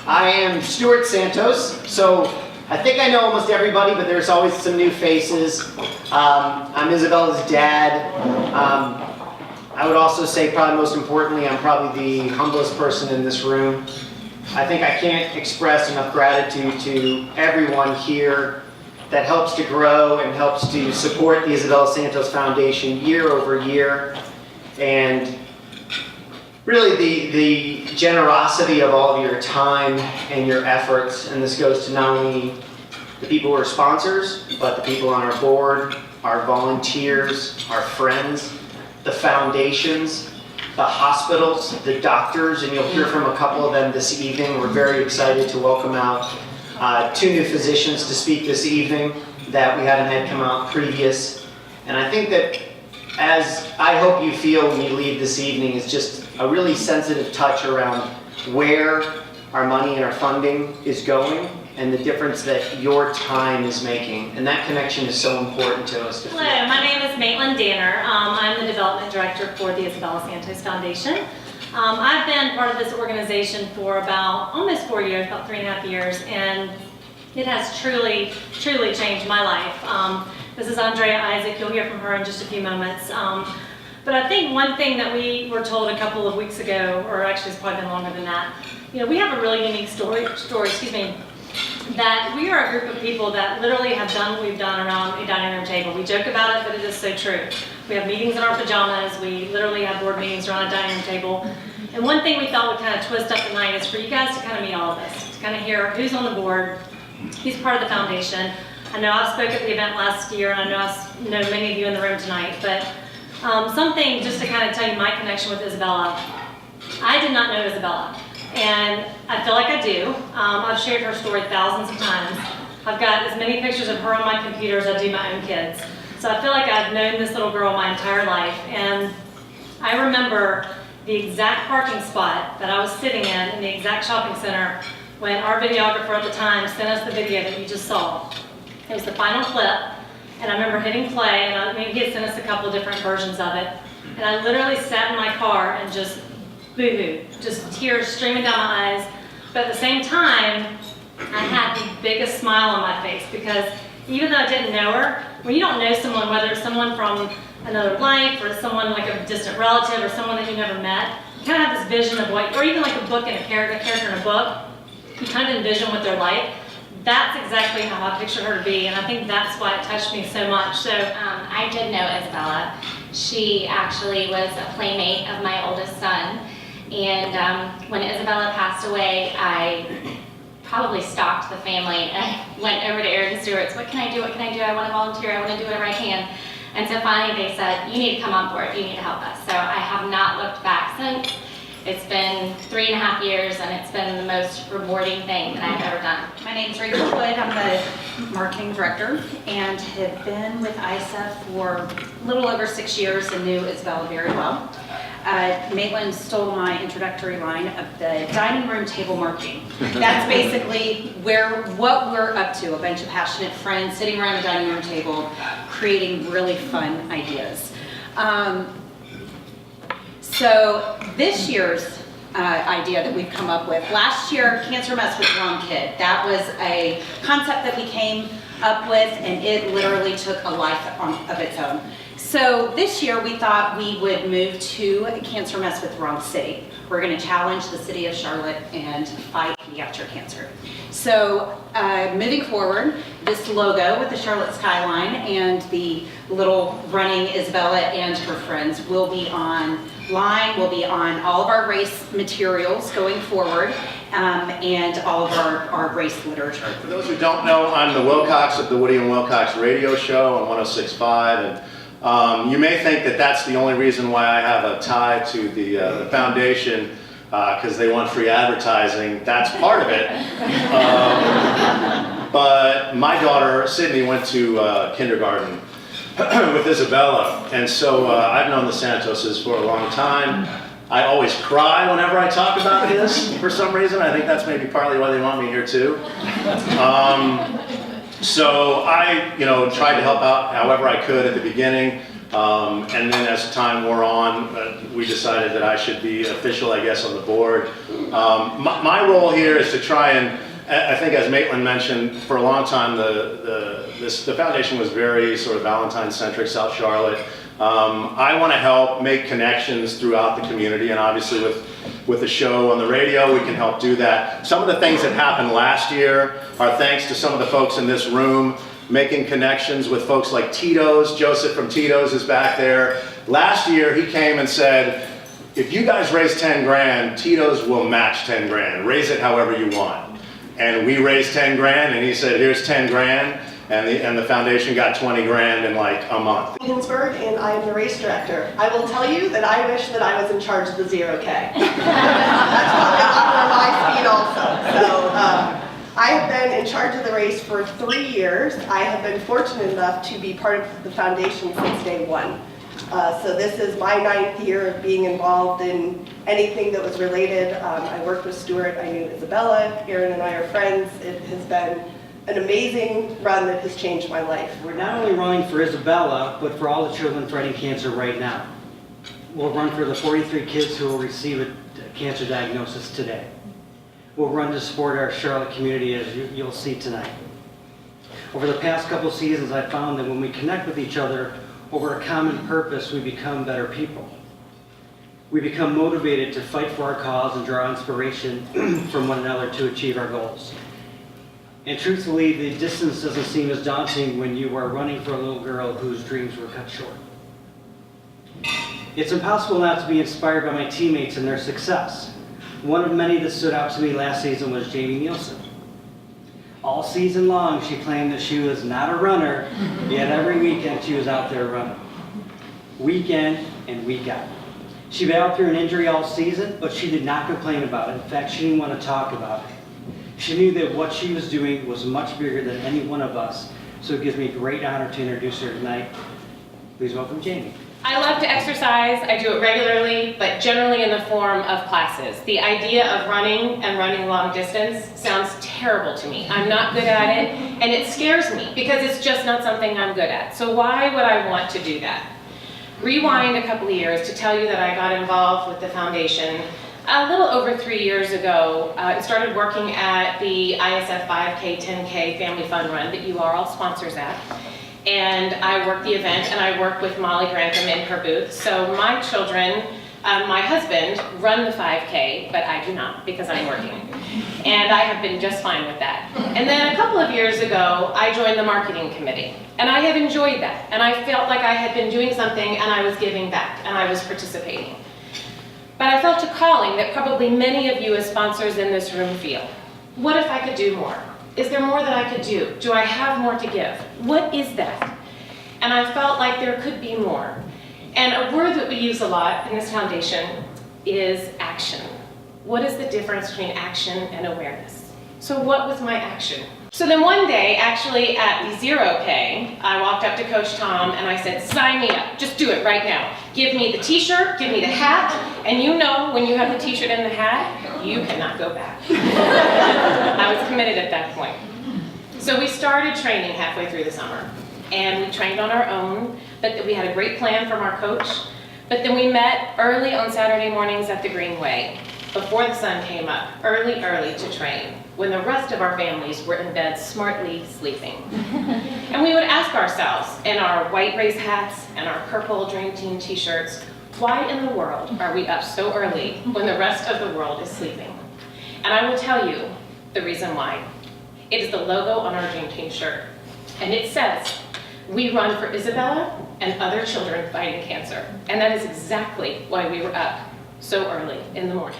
I am Stuart Santos. So I think I know almost everybody, but there's always some new faces. I'm Isabella's dad. I would also say, probably most importantly, I'm probably the humblest person in this room. I think I can't express enough gratitude to everyone here that helps to grow and helps to support the Isabella Santos Foundation year over year. And really the generosity of all of your time and your efforts, and this goes to not only the people who are sponsors, but the people on our board, our volunteers, our friends, the foundations, the hospitals, the doctors, and you'll hear from a couple of them this evening. We're very excited to welcome out two new physicians to speak this evening that we hadn't had come out previous. And I think that, as I hope you feel when you leave this evening, is just a really sensitive touch around where our money and our funding is going and the difference that your time is making. And that connection is so important to us. Hello, my name is Maitland Danner. I'm the development director for the Isabella Santos Foundation. I've been part of this organization for about almost 4 years, about 3.5 years, and it has truly changed my life. This is Andrea Isaac. You'll hear from her in just a few moments. But I think one thing that we were told a couple of weeks ago, or actually it's probably been longer than that, we have a really unique story, that we are a group of people that literally have done what we've done around a dining room table. We joke about it, but it is so true. We have meetings in our pajamas. We literally have board meetings around a dining room table. And one thing we thought would kind of twist up the night is for you guys to kind of meet all of us, to kind of hear who's on the board, who's part of the foundation. I know I spoke at the event last year, and I know many of you in the room tonight, but something just to kind of tell you my connection with Isabella. I did not know Isabella, and I feel like I do. I've shared her story thousands of times. I've got as many pictures of her on my computer as I do my own kids. So I feel like I've known this little girl my entire life, and I remember the exact parking spot that I was sitting in the exact shopping center when our videographer at the time sent us the video that you just saw. It was the final clip, and I remember hitting play, and maybe he had sent us a couple of different versions of it, and I literally sat in my car and just boo-hoo, just tears streaming down my eyes, but at the same time, I had the biggest smile on my face, because even though I didn't know her, when you don't know someone, whether it's someone from another life, or someone like a distant relative, or someone that you never met, you kind of have this vision of what, or even like a book in a character in a book, you kind of envision what they're like. That's exactly how I pictured her to be, and I think that's why it touched me so much. So I did know Isabella. She actually was a playmate of my oldest son, and when Isabella passed away, I probably stalked the family, and I went over to Eric and Stuart's, what can I do, what can I do, I want to volunteer, I want to do whatever I can. And so finally they said, you need to come on board, you need to help us. So I have not looked back since. It's been 3.5 years, and it's been the most rewarding thing that I've ever done. My name is Rachel Hood. I'm the marketing director and have been with ISA for a little over 6 years and knew Isabella very well. Maitland stole my introductory line of the dining room table marketing. That's basically what we're up to, a bunch of passionate friends sitting around a dining room table creating really fun ideas. So this year's idea that we've come up with, last year, Cancer Mess with the Wrong Kid. That was a concept that we came up with, and it literally took a life of its own. So this year we thought we would move to Cancer Mess with the Wrong City. We're going to challenge the city of Charlotte and fight pediatric cancer. So moving forward, this logo with the Charlotte skyline and the little running Isabella and her friends will be online, will be on all of our race materials going forward, and all of our race literature. For those who don't know, I'm the Wilcox of the Woody and Wilcox radio show on 106.5, and you may think that that's the only reason why I have a tie to the foundation, because they want free advertising. That's part of it. But my daughter, Sydney, went to kindergarten with Isabella, and so I've known the Santoses for a long time. I always cry whenever I talk about this for some reason. I think that's maybe partly why they want me here too. So I, tried to help out however I could at the beginning. And then as time wore on, we decided that I should be official, I guess, on the board. My role here is to try and, I think as Maitland mentioned, for a long time, the foundation was very sort of Valentine-centric, South Charlotte. I want to help make connections throughout the community, and obviously with the show on the radio, we can help do that. Some of the things that happened last year are thanks to some of the folks in this room, making connections with folks like Tito's. Joseph from Tito's is back there. Last year, he came and said, if you guys raise 10 grand, Tito's will match 10 grand. Raise it however you want. And we raised 10 grand, and he said, here's 10 grand. And the foundation got 20 grand in like a month. Ginsburg, and I am the race director. I will tell you that I wish that I was in charge of the 0K. That's probably under my speed also. So I have been in charge of the race for 3 years. I have been fortunate enough to be part of the foundation since day one. So this is my 9th year of being involved in anything that was related. I worked with Stuart, I knew Isabella, Aaron and I are friends. It has been an amazing run that has changed my life. We're not only running for Isabella, but for all the children fighting cancer right now. We'll run for the 43 kids who will receive a cancer diagnosis today. We'll run to support our Charlotte community, as you'll see tonight. Over the past couple seasons, I've found that when we connect with each other over a common purpose, we become better people. We become motivated to fight for our cause and draw inspiration from one another to achieve our goals. And truthfully, the distance doesn't seem as daunting when you are running for a little girl whose dreams were cut short. It's impossible not to be inspired by my teammates and their success. One of many that stood out to me last season was Jamie Nielsen. All season long, she claimed that she was not a runner, yet every weekend she was out there running. Week in and week out. She battled through an injury all season, but she did not complain about it. In fact, she didn't want to talk about it. She knew that what she was doing was much bigger than any one of us, so it gives me great honor to introduce her tonight. Please welcome Jamie. I love to exercise. I do it regularly, but generally in the form of classes. The idea of running and running long distance sounds terrible to me. I'm not good at it, and it scares me because it's just not something I'm good at. So why would I want to do that? Rewind a couple of years to tell you that I got involved with the foundation a little over 3 years ago. I started working at the ISF 5K, 10K Family Fun Run that you are all sponsors at. And I work the event, and I work with Molly Grantham in her booth. So my children, my husband, run the 5K, but I do not because I'm working. And I have been just fine with that. And then a couple of years ago, I joined the marketing committee. And I have enjoyed that. And I felt like I had been doing something and I was giving back and I was participating. But I felt a calling that probably many of you as sponsors in this room feel. What if I could do more? Is there more that I could do? Do I have more to give? What is that? And I felt like there could be more. And a word that we use a lot in this foundation is action. What is the difference between action and awareness? So what was my action? So then one day, actually at the 0K, I walked up to Coach Tom and I said, sign me up, just do it right now. Give me the t-shirt, give me the hat, and you know when you have the t-shirt and the hat, you cannot go back. I was committed at that point. So we started training halfway through the summer, and we trained on our own, but we had a great plan from our coach. But then we met early on Saturday mornings at the Greenway, before the sun came up, early to train, when the rest of our families were in bed smartly sleeping. And we would ask ourselves, in our white race hats and our purple Dream Team t-shirts, why in the world are we up so early when the rest of the world is sleeping? And I will tell you the reason why. It is the logo on our Dream Team shirt. And it says, we run for Isabella and other children fighting cancer. And that is exactly why we were up so early in the morning.